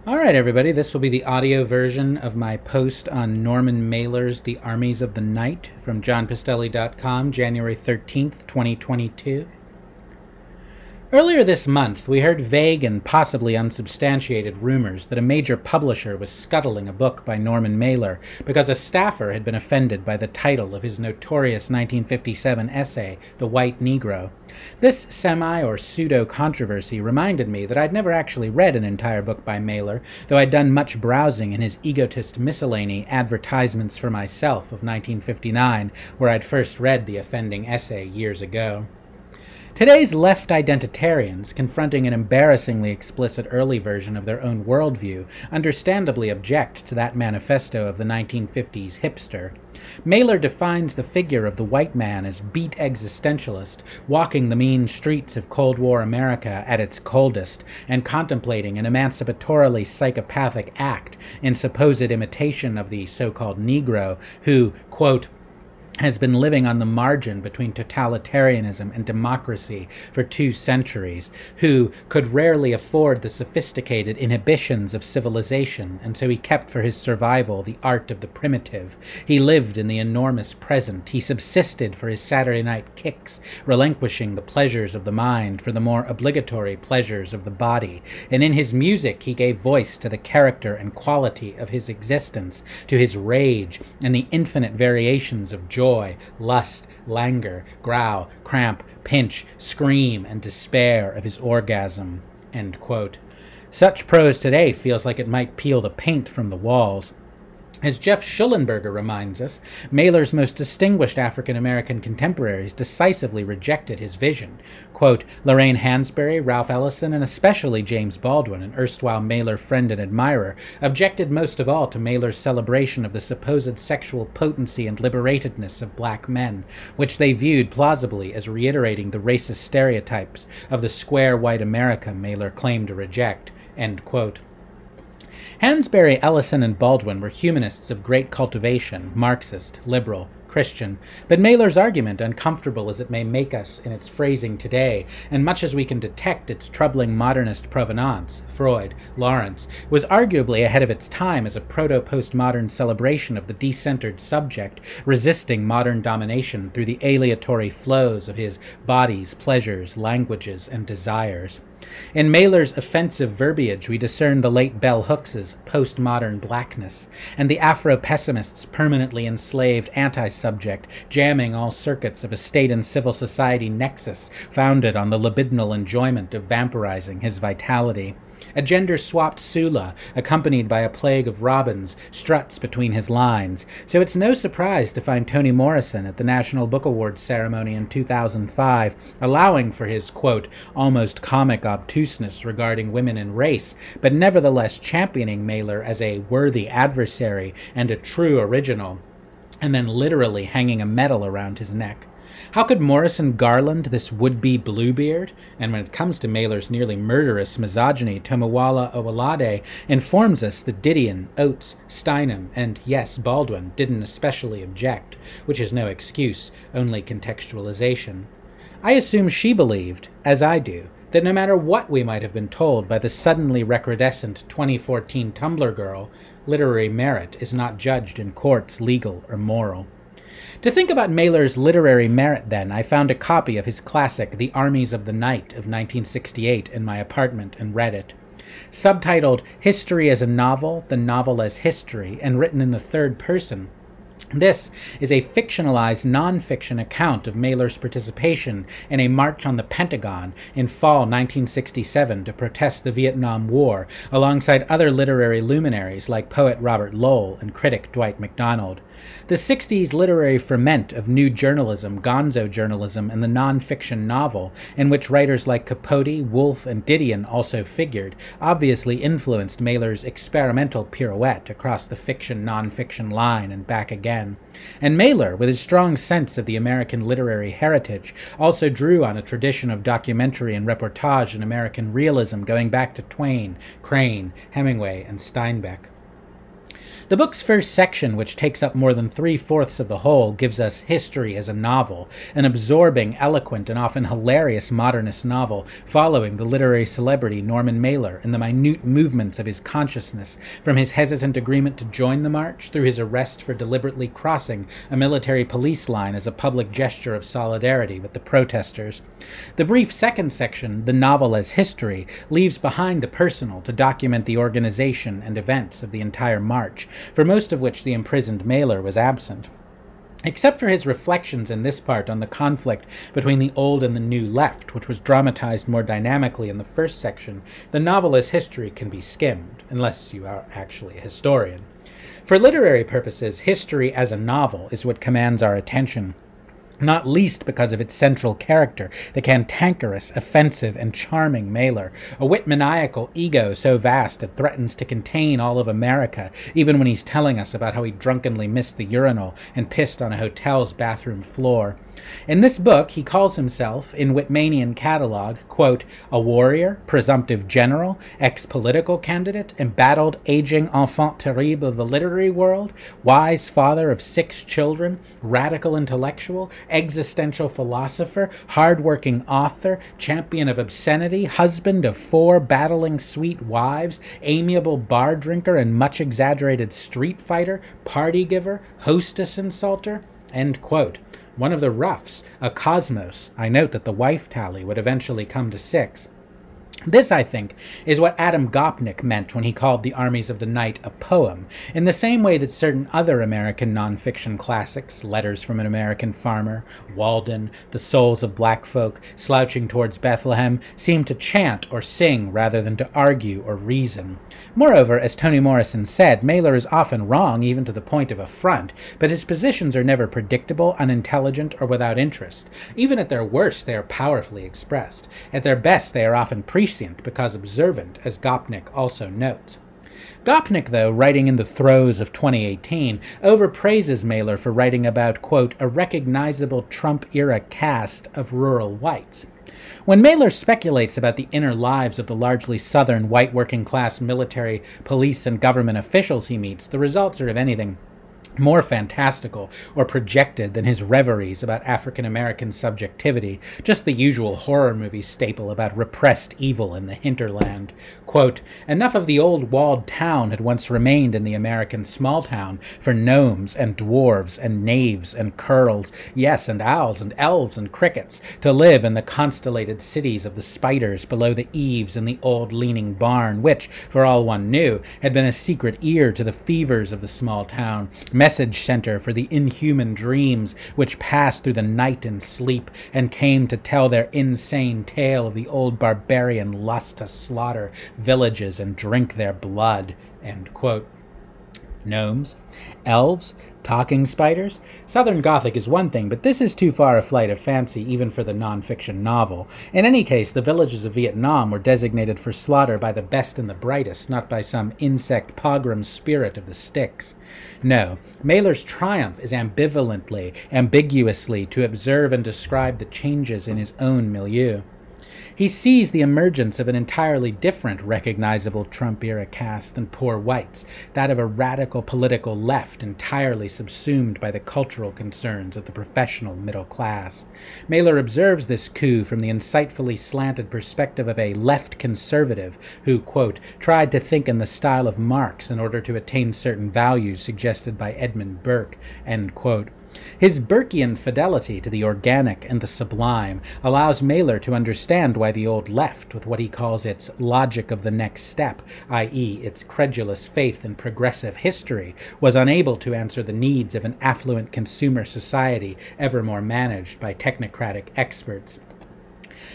All right, everybody, this will be the audio version of my post on Norman Mailer's The Armies of the Night from johnpistelli.com, January 13th, 2022. Earlier this month, we heard vague and possibly unsubstantiated rumors that a major publisher was scuttling a book by Norman Mailer because a staffer had been offended by the title of his notorious 1957 essay, The White Negro. This semi- or pseudo-controversy reminded me that I'd never actually read an entire book by Mailer, though I'd done much browsing in his egotist miscellany Advertisements for Myself of 1959, where I'd first read the offending essay years ago. Today's left identitarians, confronting an embarrassingly explicit early version of their own worldview, understandably object to that manifesto of the 1950s hipster. Mailer defines the figure of the white man as beat existentialist, walking the mean streets of Cold War America at its coldest, and contemplating an emancipatorily psychopathic act in supposed imitation of the so-called Negro who, quote, has been living on the margin between totalitarianism and democracy for 2 centuries, who could rarely afford the sophisticated inhibitions of civilization, and so he kept for his survival the art of the primitive. He lived in the enormous present. He subsisted for his Saturday night kicks, relinquishing the pleasures of the mind for the more obligatory pleasures of the body. And in his music he gave voice to the character and quality of his existence, to his rage, and the infinite variations of joy, lust, languor, growl, cramp, pinch, scream, and despair of his orgasm." End quote. Such prose today feels like it might peel the paint from the walls. As Jeff Schellenberger reminds us, Mailer's most distinguished African-American contemporaries decisively rejected his vision. Quote, Lorraine Hansberry, Ralph Ellison, and especially James Baldwin, an erstwhile Mailer friend and admirer, objected most of all to Mailer's celebration of the supposed sexual potency and liberatedness of black men, which they viewed plausibly as reiterating the racist stereotypes of the square white America Mailer claimed to reject. End quote. Hansberry, Ellison, and Baldwin were humanists of great cultivation, Marxist, liberal, Christian, but Mailer's argument, uncomfortable as it may make us in its phrasing today, and much as we can detect its troubling modernist provenance, Freud, Lawrence, was arguably ahead of its time as a proto-postmodern celebration of the decentered subject, resisting modern domination through the aleatory flows of his bodies, pleasures, languages, and desires. In Mailer's offensive verbiage, we discern the late bell Hooks's postmodern blackness, and the Afro-pessimist's permanently enslaved anti-subject, jamming all circuits of a state and civil society nexus founded on the libidinal enjoyment of vampirizing his vitality. A gender-swapped Sula, accompanied by a plague of robins, struts between his lines, so it's no surprise to find Toni Morrison at the National Book Awards ceremony in 2005, allowing for his, quote, almost comic obtuseness regarding women and race, but nevertheless championing Mailer as a worthy adversary and a true original, and then literally hanging a medal around his neck. How could Morrison garland this would-be Bluebeard? And when it comes to Mailer's nearly murderous misogyny, Tomiwala Owolade informs us that Didion, Oates, Steinem, and, yes, Baldwin didn't especially object, which is no excuse, only contextualization. I assume she believed, as I do, that no matter what we might have been told by the suddenly recrudescent 2014 Tumblr girl, literary merit is not judged in courts, legal or moral. To think about Mailer's literary merit, then, I found a copy of his classic The Armies of the Night of 1968 in my apartment and read it. Subtitled History as a Novel, the Novel as History, and written in the third person, this is a fictionalized non-fiction account of Mailer's participation in a march on the Pentagon in fall 1967 to protest the Vietnam War, alongside other literary luminaries like poet Robert Lowell and critic Dwight MacDonald. The 60s literary ferment of new journalism, gonzo journalism, and the non-fiction novel, in which writers like Capote, Woolf, and Didion also figured, obviously influenced Mailer's experimental pirouette across the fiction-non-fiction line and back again. And Mailer, with his strong sense of the American literary heritage, also drew on a tradition of documentary and reportage in American realism going back to Twain, Crane, Hemingway, and Steinbeck. The book's first section, which takes up more than 3/4 of the whole, gives us history as a novel, an absorbing, eloquent, and often hilarious modernist novel following the literary celebrity Norman Mailer in the minute movements of his consciousness, from his hesitant agreement to join the march through his arrest for deliberately crossing a military police line as a public gesture of solidarity with the protesters. The brief second section, The Novel as History, leaves behind the personal to document the organization and events of the entire march, for most of which the imprisoned Mailer was absent. Except for his reflections in this part on the conflict between the old and the new left, which was dramatized more dynamically in the first section, the novel as history can be skimmed, unless you are actually a historian. For literary purposes, history as a novel is what commands our attention, not least because of its central character, the cantankerous, offensive, and charming Mailer, a wit-maniacal ego so vast it threatens to contain all of America, even when he's telling us about how he drunkenly missed the urinal and pissed on a hotel's bathroom floor. In this book, he calls himself, in Whitmanian catalog, quote, a warrior, presumptive general, ex-political candidate, embattled aging enfant terrible of the literary world, wise father of 6 children, radical intellectual, existential philosopher, hard-working author, champion of obscenity, husband of 4 battling sweet wives, amiable bar drinker and much exaggerated street fighter, party giver, hostess insulter, end quote. One of the roughs, a cosmos. I note that the wife tally would eventually come to 6. This, I think, is what Adam Gopnik meant when he called The Armies of the Night a poem, in the same way that certain other American nonfiction classics, Letters from an American Farmer, Walden, The Souls of Black Folk, Slouching Towards Bethlehem, seem to chant or sing rather than to argue or reason. Moreover, as Toni Morrison said, Mailer is often wrong even to the point of affront, but his positions are never predictable, unintelligent, or without interest. Even at their worst, they are powerfully expressed. At their best, they are often prescient because observant, as Gopnik also notes. Gopnik, though, writing in the throes of 2018, overpraises Mailer for writing about, quote, a recognizable Trump-era cast of rural whites. When Mailer speculates about the inner lives of the largely Southern white working-class military, police, and government officials he meets, the results are, if anything, more fantastical or projected than his reveries about African-American subjectivity, just the usual horror movie staple about repressed evil in the hinterland. Quote, enough of the old walled town had once remained in the American small town for gnomes and dwarves and knaves and curls, yes, and owls and elves and crickets, to live in the constellated cities of the spiders below the eaves in the old leaning barn, which, for all one knew, had been a secret ear to the fevers of the small town, message center for the inhuman dreams which passed through the night in sleep and came to tell their insane tale of the old barbarian lust to slaughter villages and drink their blood, end quote. Gnomes, elves, talking spiders. Southern Gothic is one thing, but this is too far a flight of fancy even for the non-fiction novel. In any case, the villages of Vietnam were designated for slaughter by the best and the brightest, not by some insect pogrom spirit of the sticks. No, Mailer's triumph is ambiguously to observe and describe the changes in his own milieu. He sees the emergence of an entirely different recognizable Trump-era caste than poor whites, that of a radical political left entirely subsumed by the cultural concerns of the professional middle class. Mailer observes this coup from the insightfully slanted perspective of a left conservative who, quote, tried to think in the style of Marx in order to attain certain values suggested by Edmund Burke, end quote. His Burkean fidelity to the organic and the sublime allows Mailer to understand why the old left, with what he calls its logic of the next step, i.e. its credulous faith in progressive history, was unable to answer the needs of an affluent consumer society ever more managed by technocratic experts.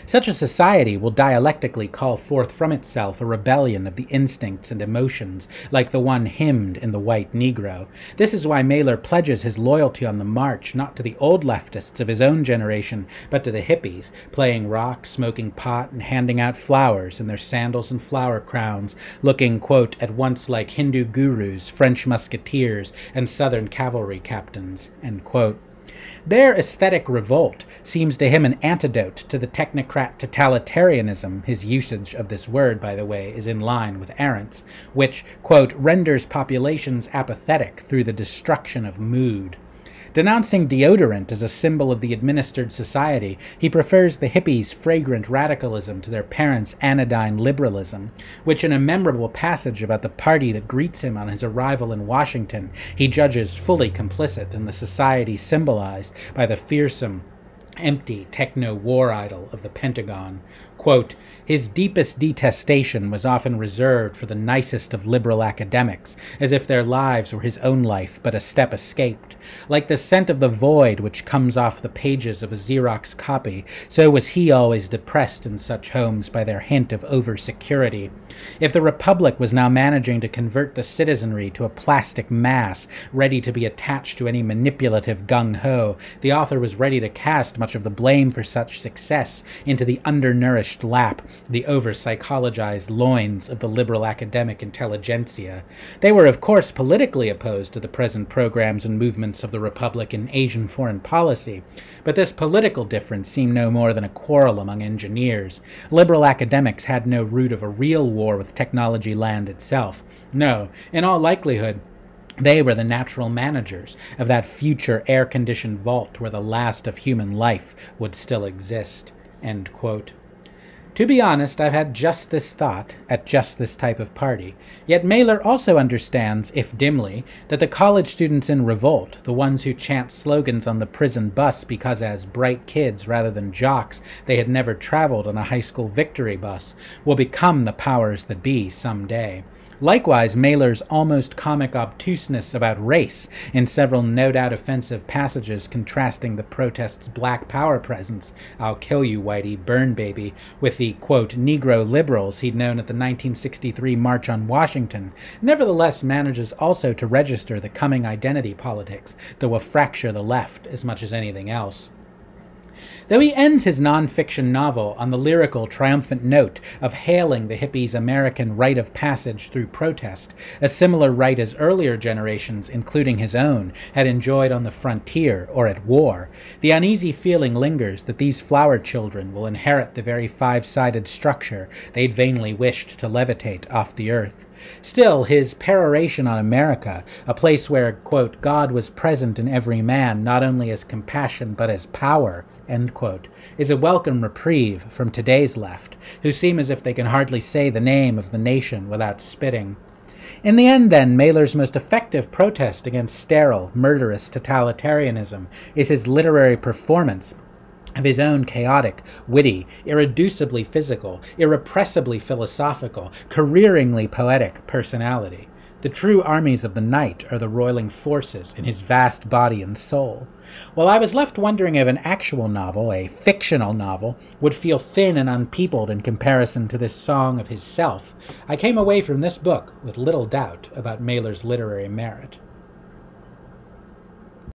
Such a society will dialectically call forth from itself a rebellion of the instincts and emotions, like the one hymned in The White Negro. This is why Mailer pledges his loyalty on the march not to the old leftists of his own generation, but to the hippies, playing rock, smoking pot, and handing out flowers in their sandals and flower crowns, looking, quote, at once like Hindu gurus, French musketeers, and Southern cavalry captains, end quote. Their aesthetic revolt seems to him an antidote to the technocrat totalitarianism, his usage of this word, by the way, is in line with Arendt's, which, quote, renders populations apathetic through the destruction of mood. Denouncing deodorant as a symbol of the administered society, he prefers the hippies' fragrant radicalism to their parents' anodyne liberalism, which in a memorable passage about the party that greets him on his arrival in Washington, he judges fully complicit in the society symbolized by the fearsome, empty techno-war idol of the Pentagon. Quote, his deepest detestation was often reserved for the nicest of liberal academics, as if their lives were his own life but a step escaped. Like the scent of the void which comes off the pages of a Xerox copy, so was he always depressed in such homes by their hint of over-security. If the Republic was now managing to convert the citizenry to a plastic mass, ready to be attached to any manipulative gung-ho, the author was ready to cast much of the blame for such success into the undernourished lap, the over-psychologized loins of the liberal academic intelligentsia. They were, of course, politically opposed to the present programs and movements of the Republic in Asian foreign policy, but this political difference seemed no more than a quarrel among engineers. Liberal academics had no root of a real war with technology land itself. No, in all likelihood, they were the natural managers of that future air-conditioned vault where the last of human life would still exist. End quote. To be honest, I've had just this thought at just this type of party. Yet Mailer also understands, if dimly, that the college students in revolt, the ones who chant slogans on the prison bus because as bright kids rather than jocks they had never traveled on a high school victory bus, will become the powers that be someday. Likewise, Mailer's almost comic obtuseness about race in several no doubt offensive passages contrasting the protest's black power presence, I'll kill you, whitey, burn baby, with the, quote, Negro liberals he'd known at the 1963 March on Washington, nevertheless manages also to register the coming identity politics that will fracture the left as much as anything else. Though he ends his non-fiction novel on the lyrical, triumphant note of hailing the hippies' American rite of passage through protest, a similar rite as earlier generations, including his own, had enjoyed on the frontier or at war, the uneasy feeling lingers that these flower children will inherit the very five-sided structure they'd vainly wished to levitate off the earth. Still, his peroration on America, a place where, quote, God was present in every man, not only as compassion but as power, end quote, is a welcome reprieve from today's left, who seem as if they can hardly say the name of the nation without spitting. In the end, then, Mailer's most effective protest against sterile, murderous totalitarianism is his literary performance of his own chaotic, witty, irreducibly physical, irrepressibly philosophical, careeringly poetic personality. The true armies of the night are the roiling forces in his vast body and soul. While I was left wondering if an actual novel, a fictional novel, would feel thin and unpeopled in comparison to this song of his self, I came away from this book with little doubt about Mailer's literary merit.